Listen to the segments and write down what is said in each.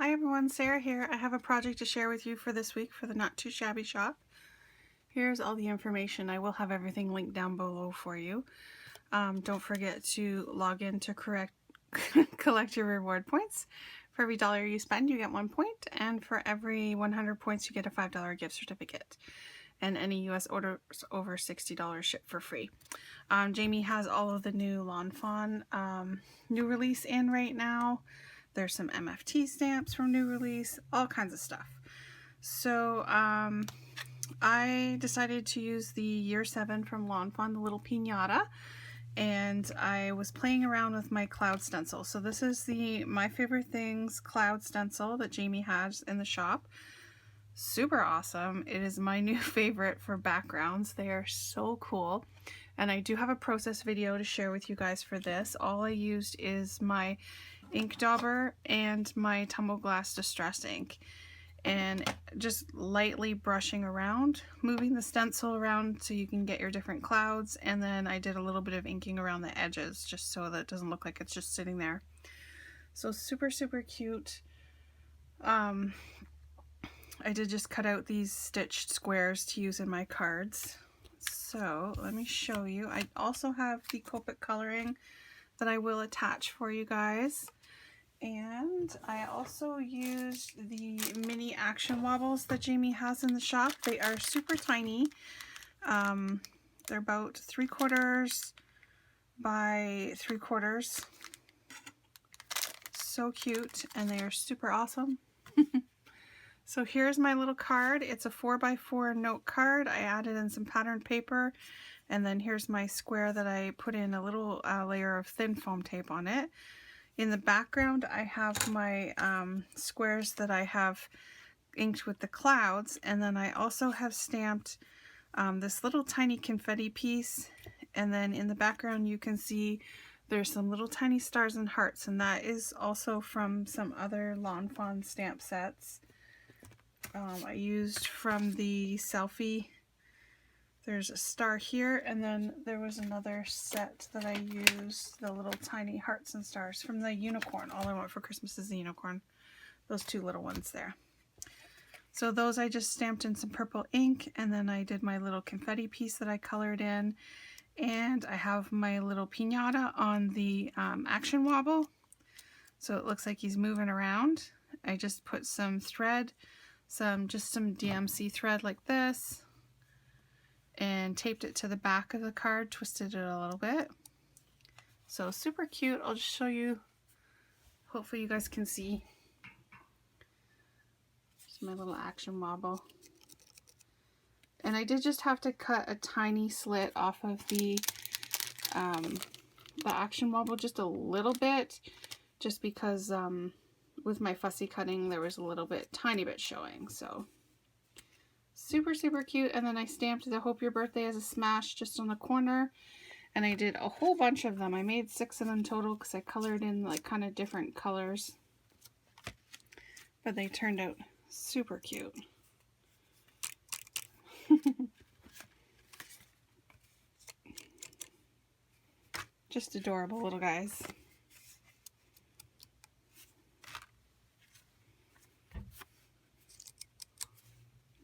Hi everyone, Sarah here. I have a project to share with you for this week for the Not2Shabby shop. Here's all the information. I will have everything linked down below for you. Don't forget to log in to collect your reward points. For every dollar you spend, you get 1 point, and for every 100 points, you get a $5 gift certificate. And any US orders over $60 ship for free. Jamie has all of the new Lawn Fawn new release in right now. There's some MFT stamps from new release, all kinds of stuff. So I decided to use the year 7 from Lawn Fawn, the little piñata, and I was playing around with my cloud stencil. So this is the My Favorite Things cloud stencil that Jamie has in the shop. Super awesome. It is my new favorite for backgrounds. They are so cool. And I do have a process video to share with you guys for this. All I used is my ink dauber and my Tumble Glass Distress ink, and just lightly brushing around, moving the stencil around so you can get your different clouds, and then I did a little bit of inking around the edges just so that it doesn't look like it's just sitting there. So super cute. I did just cut out these stitched squares to use in my cards. So let me show you. I also have the Copic coloring that I will attach for you guys. And I also used the mini action wobbles that Jamie has in the shop. They are super tiny. They're about 3/4 by 3/4. So cute, and they are super awesome. So here's my little card. It's a 4x4 note card. I added in some patterned paper, and then here's my square that I put in a little layer of thin foam tape on it. In the background, I have my squares that I have inked with the clouds, and then I also have stamped this little tiny confetti piece, and then in the background you can see there's some little tiny stars and hearts, and that is also from some other Lawn Fawn stamp sets. I used from the selfie. There's a star here, and then there was another set that I used, the little tiny hearts and stars from the unicorn. All I want for Christmas is the unicorn. Those two little ones there. So those I just stamped in some purple ink, and then I did my little confetti piece that I colored in, and I have my little piñata on the action wobble. So it looks like he's moving around. I just put some thread, just some DMC thread like this, and taped it to the back of the card, twisted it a little bit. So super cute. I'll just show you. Hopefully you guys can see. Here's my little action wobble. And I did just have to cut a tiny slit off of the action wobble, just a little bit, just because with my fussy cutting there was a little bit, tiny bit showing. So super cute. And then I stamped the Hope Your Birthday as a Smash just on the corner, and I did a whole bunch of them. I made 6 of them total because I colored in like kind of different colors, but they turned out super cute. Just adorable little guys.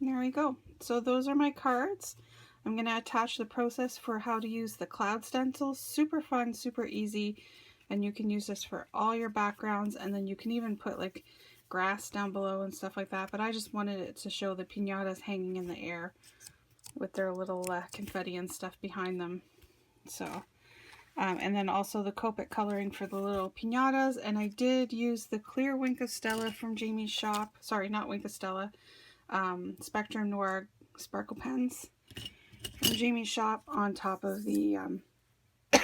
There we go. So those are my cards. I'm going to attach the process for how to use the cloud stencil. Super fun, super easy, and you can use this for all your backgrounds, and then you can even put like grass down below and stuff like that. But I just wanted it to show the piñatas hanging in the air with their little confetti and stuff behind them. So and then also the Copic coloring for the little piñatas, and I did use the clear Wink of Stella from Jamie's shop. Sorry, not Wink of Stella. Spectrum Noir sparkle pens from Jamie's shop on top of the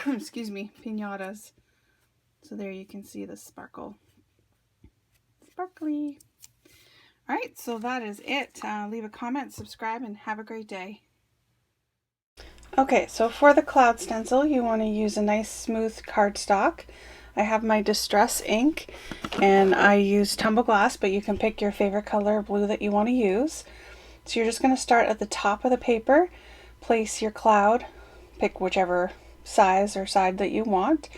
excuse me, piñatas. So there you can see the sparkly. Alright, so that is it. Leave a comment, subscribe, and have a great day. Okay, so for the cloud stencil, you want to use a nice smooth cardstock. I have my Distress ink, and I use Tumble Glass, but you can pick your favorite color of blue that you want to use. So you're just going to start at the top of the paper, place your cloud, pick whichever size or side that you want,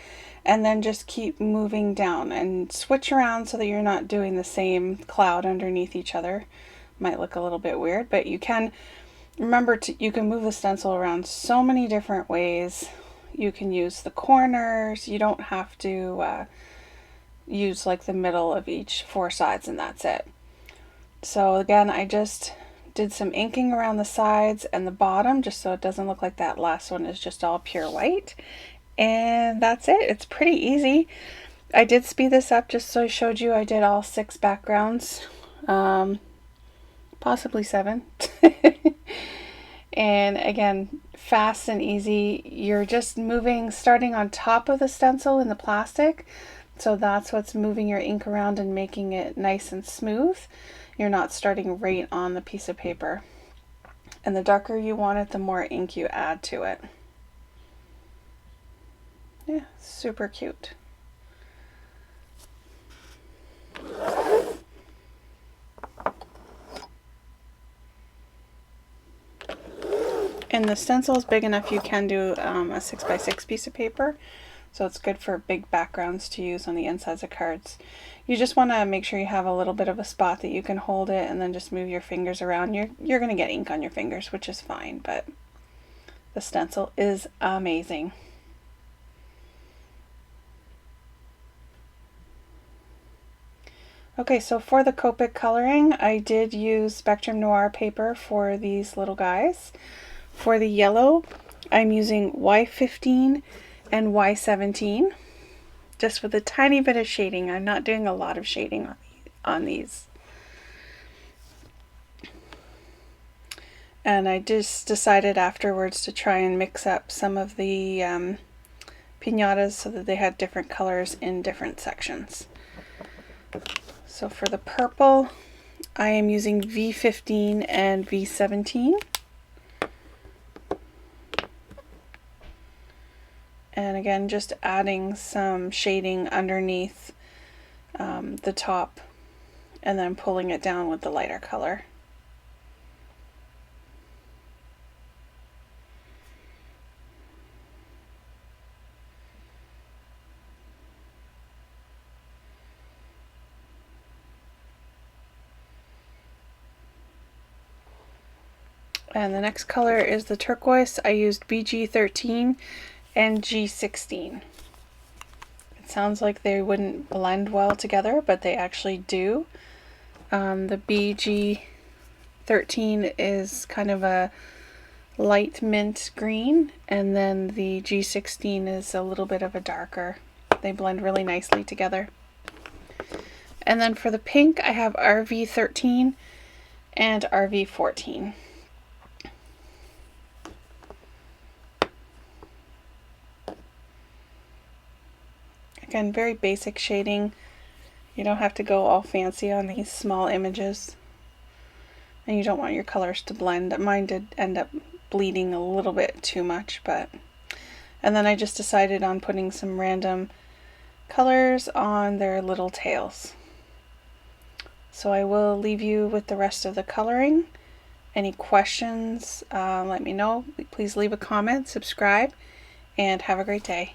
and then just keep moving down and switch around so that you're not doing the same cloud underneath each other. Might look a little bit weird, but you can remember you can move the stencil around so many different ways. You can use the corners. You don't have to use like the middle of each 4 sides, and that's it. So again, I just did some inking around the sides and the bottom just so it doesn't look like that last one is just all pure white. And that's it. It's pretty easy. I did speed this up just so I showed you I did all 6 backgrounds, possibly 7. And again, fast and easy. You're just moving, starting on top of the stencil in the plastic. So that's what's moving your ink around and making it nice and smooth. You're not starting right on the piece of paper. And the darker you want it, the more ink you add to it. Yeah, super cute. And the stencil is big enough you can do a 6x6 piece of paper. So it's good for big backgrounds to use on the insides of cards. You just want to make sure you have a little bit of a spot that you can hold it and then just move your fingers around. You're going to get ink on your fingers, which is fine, but the stencil is amazing. Okay, so for the Copic coloring, I did use Spectrum Noir paper for these little guys. For the yellow, I'm using Y15 and Y17, just with a tiny bit of shading. I'm not doing a lot of shading on these. And I just decided afterwards to try and mix up some of the piñatas so that they had different colors in different sections. So for the purple, I am using V15 and V17. And again, just adding some shading underneath the top and then pulling it down with the lighter color. And the next color is the turquoise. I used BG13 and G16. It sounds like they wouldn't blend well together, but they actually do. The BG13 is kind of a light mint green, and then the G16 is a little bit of a darker. They blend really nicely together. And then for the pink, I have RV13 and RV14. Again, very basic shading. You don't have to go all fancy on these small images. And you don't want your colors to blend. Mine did end up bleeding a little bit too much, but... And then I just decided on putting some random colors on their little tails. So I will leave you with the rest of the coloring. Any questions, let me know. Please leave a comment, subscribe, and have a great day.